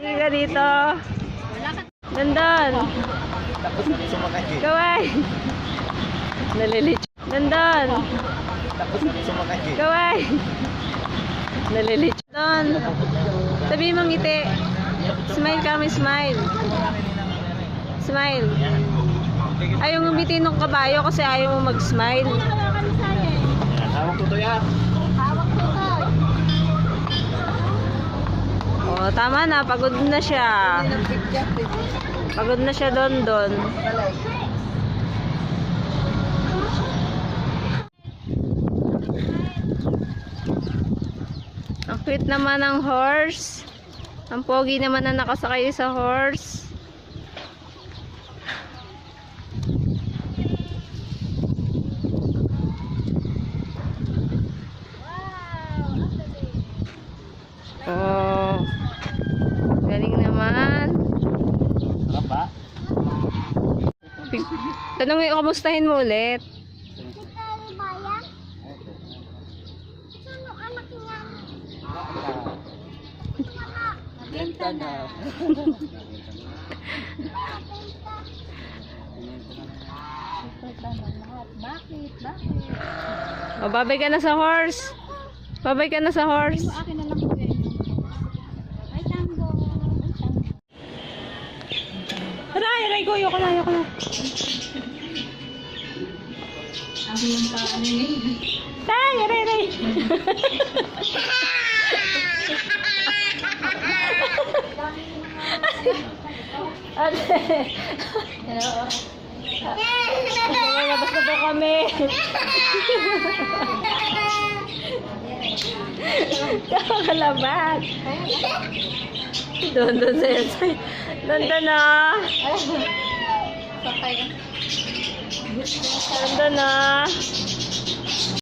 Ka dito. Nandun. Kaway. Nalilit. Nandun. Kaway. Nalilit. Doon. Sabi mong ngiti. Smile kami, smile. Smile. Ayaw ngumiti nung kabayo kasi ayaw mo mag-smile. Hawak ko to yan. Oh, tama na. Pagod na siya. Pagod na siya doon. Ang cute naman ng horse. Ang pogi naman na nakasakay sa horse. Oh. Galing naman. Sarap ba? Tanongin, kamustahin mo ulit. Benta na. Bakit? O, babay ka na sa horse. Babay ka na sa horse. Akin na lang po yun. Ay, tango. Aray ko, ayoko na. Ako yung paano yun. Aray. Labas na po kami. Kakalabas. Doon sa'yo. Doon na. Sakay. Doon na.